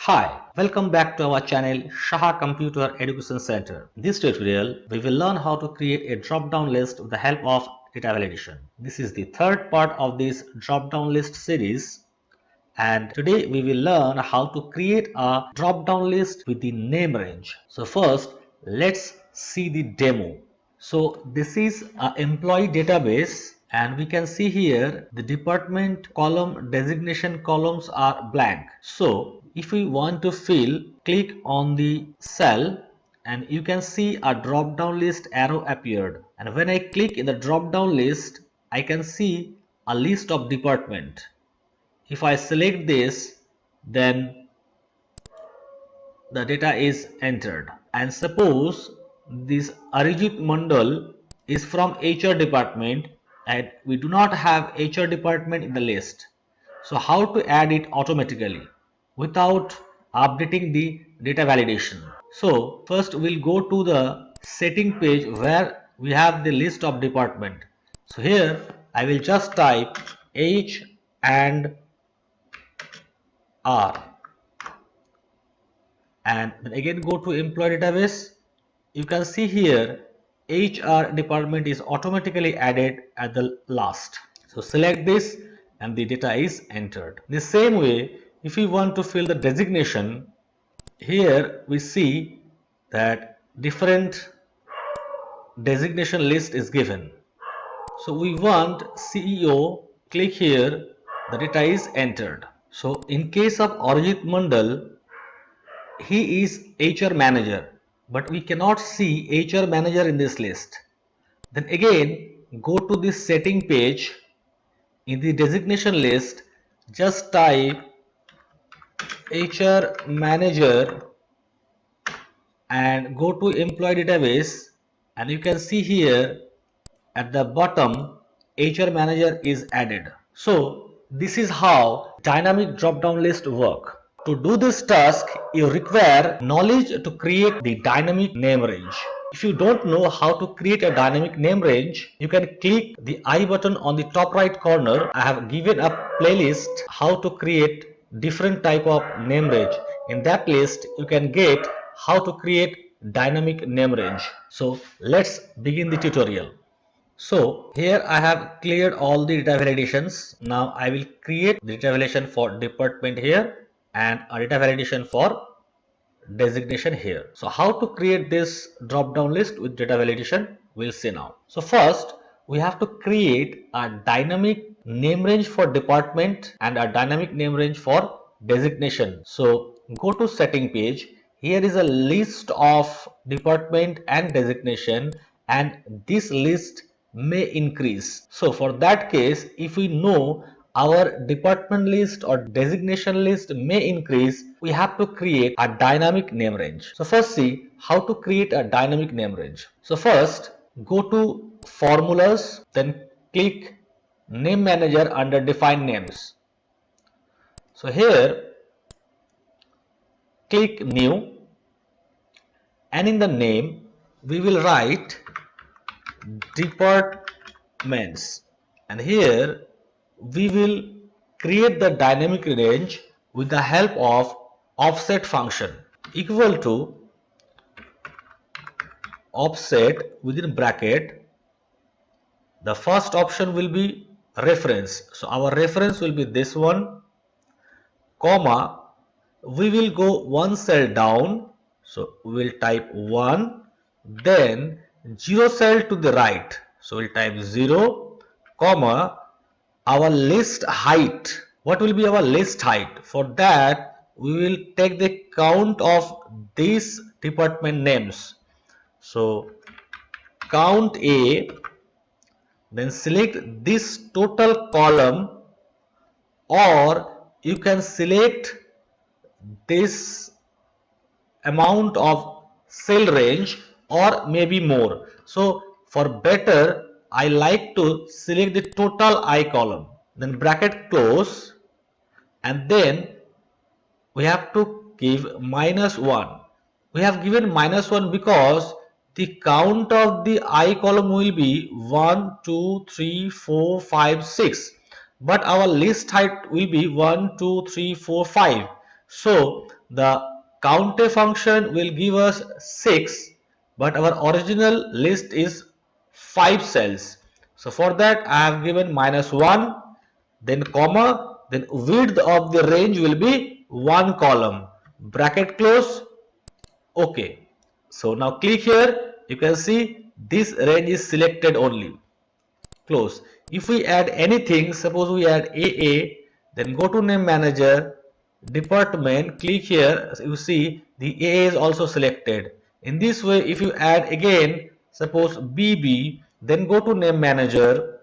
Hi, welcome back to our channel Shaha Computer Education Center. In this tutorial, we will learn how to create a drop-down list with the help of data validation. This is the third part of this drop-down list series, and today we will learn how to create a drop-down list with the name range. So first, let's see the demo. So this is an employee database, and we can see here the department column designation columns are blank. So if we want to fill, click on the cell and you can see a drop down list arrow appeared. And when I click in the drop down list, I can see a list of department. If I select this, then the data is entered. And suppose this Arijit Mandal is from HR department and we do not have HR department in the list. So how to add it automatically without updating the data validation? So first we'll go to the setting page where we have the list of department. So here I will just type H and R, and then again go to employee database. You can see here HR department is automatically added at the last. So select this and the data is entered. The same way, if we want to fill the designation, here we see that different designation list is given. So we want CEO, click here, the data is entered. So in case of Arijit Mandal, he is HR manager, but we cannot see HR manager in this list. Then again, go to this setting page. In the designation list, just type HR manager and go to employee database, and you can see here at the bottom HR manager is added. So this is how dynamic drop down list work. To do this task, you require knowledge to create the dynamic name range. If you don't know how to create a dynamic name range, you can click the I button on the top right corner. I have given a playlist how to create different type of name range. In that list, you can get how to create dynamic name range. So let's begin the tutorial. So here I have cleared all the data validations. Now I will create data validation for department here and a data validation for designation here. So how to create this drop down list with data validation, we'll see now. So first we have to create a dynamic name range for department and a dynamic name range for designation. So go to setting page. Here is a list of department and designation, and this list may increase. So for that case, if we know our department list or designation list may increase, we have to create a dynamic name range. So first see how to create a dynamic name range. So first go to formulas, then click name manager under define names. So here click new, and in the name we will write departments, and here we will create the dynamic range with the help of offset function equal to offset within bracket. The first option will be reference, so our reference will be this one, comma, we will go one cell down, so we will type 1, then 0 cell to the right, so we'll type 0, comma, our list height. What will be our list height? For that we will take the count of these department names. So count A, then select this total column, or you can select this amount of cell range or maybe more. So for better, I like to select the total I column, then bracket close, and then we have to give -1. We have given -1 because the count of the I column will be 1, 2, 3, 4, 5, 6. But our list height will be 1, 2, 3, 4, 5. So the count function will give us 6, but our original list is 5 cells. So for that I have given -1, then comma, then width of the range will be 1 column, bracket close, OK. So now click here, you can see this range is selected only, close. If we add anything, suppose we add AA, then go to name manager, department, click here, you see the AA is also selected. In this way, if you add again, suppose BB, then go to name manager,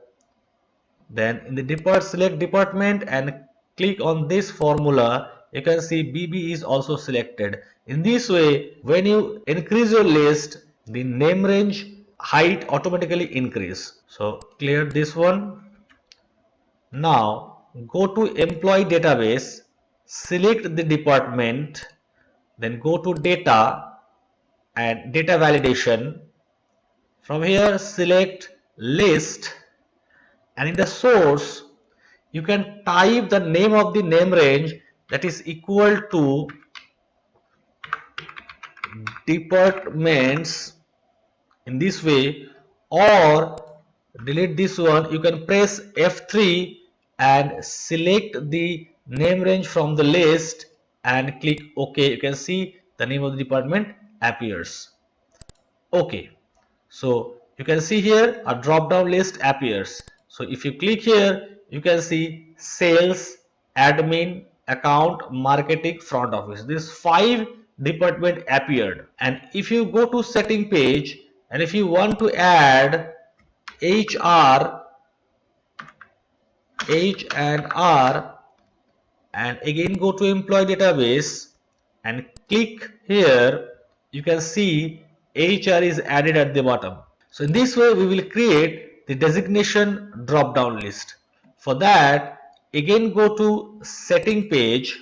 then in the select department and click on this formula, you can see BB is also selected. In this way, when you increase your list, the name range height automatically increase. So clear this one. Now go to employee database, select the department, then go to data and data validation. From here select list, and in the source you can type the name of the name range, that is equal to departments, in this way, or delete this one, you can press F3 and select the name range from the list and click OK. You can see the name of the department appears. OK. So you can see here a drop down list appears. So if you click here, you can see sales, admin, account, marketing, front office. These 5 department appeared. And if you go to setting page and if you want to add HR, H&R, and again go to employee database and click here, you can see HR is added at the bottom. So in this way we will create the designation drop down list. For that, again go to setting page,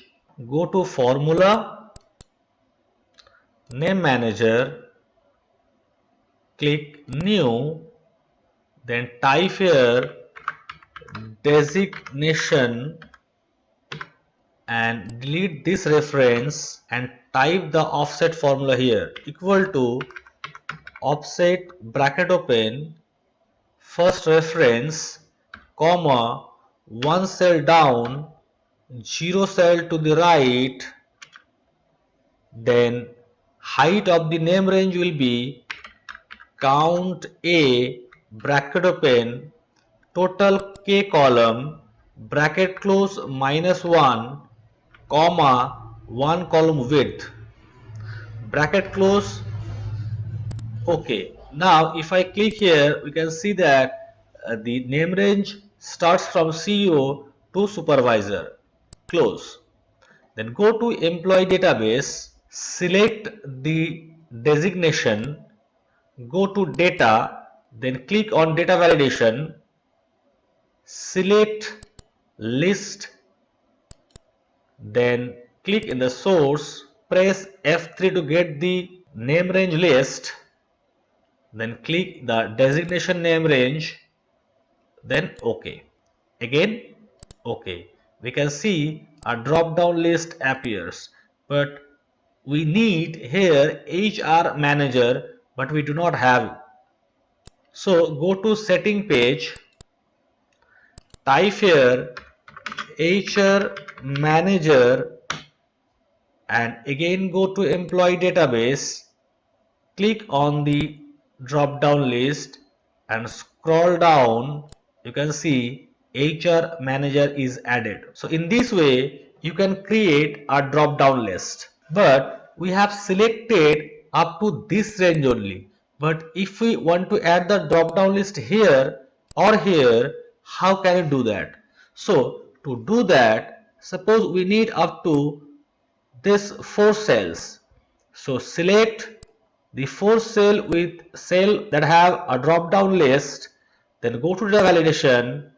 go to formula, name manager, click new, then type here designation and delete this reference and type the offset formula here, equal to offset bracket open first reference comma 1 cell down 0 cell to the right, then height of the name range will be count A bracket open total K column bracket close -1 comma 1 column width bracket close. OK. Now if I click here, we can see that the name range starts from CEO to supervisor, close. Then go to employee database, select the designation, go to data, then click on data validation, select list, then click in the source, press F3 to get the name range list, then click the designation name range, then OK. Again OK. We can see a drop down list appears, but we need here HR manager, but we do not have. So go to setting page, type here HR manager and again go to employee database, click on the drop down list and scroll down, you can see HR manager is added. So in this way you can create a drop down list, but we have selected up to this range only. But if we want to add the drop down list here or here, how can we do that? So to do that, suppose we need up to this 4 cells. So select the 4 cell with cell that have a drop down list, then go to the validation.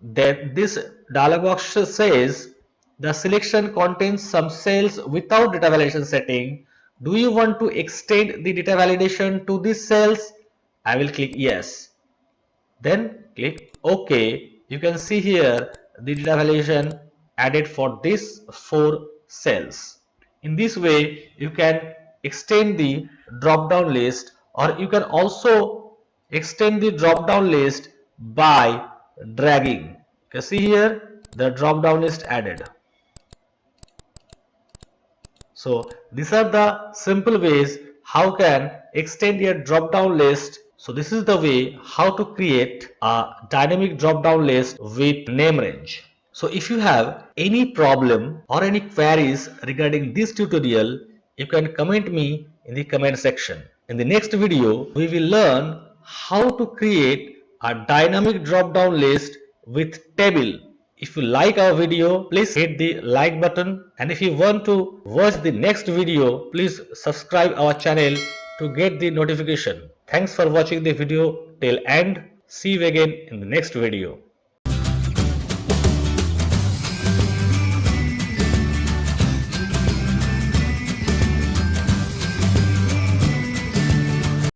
Then this dialog box says the selection contains some cells without data validation setting. Do you want to extend the data validation to these cells? I will click yes. Then click OK. You can see here the data validation added for these 4 cells. In this way, you can extend the drop down list, or you can also extend the drop down list by dragging. You can see here the drop down list added. So these are the simple ways how can extend your drop down list. So this is the way how to create a dynamic drop down list with name range. So if you have any problem or any queries regarding this tutorial, you can comment me in the comment section. In the next video, we will learn how to create a dynamic drop down list with table. If you like our video, please hit the like button, and if you want to watch the next video, please subscribe our channel to get the notification. Thanks for watching the video till end. See you again in the next video.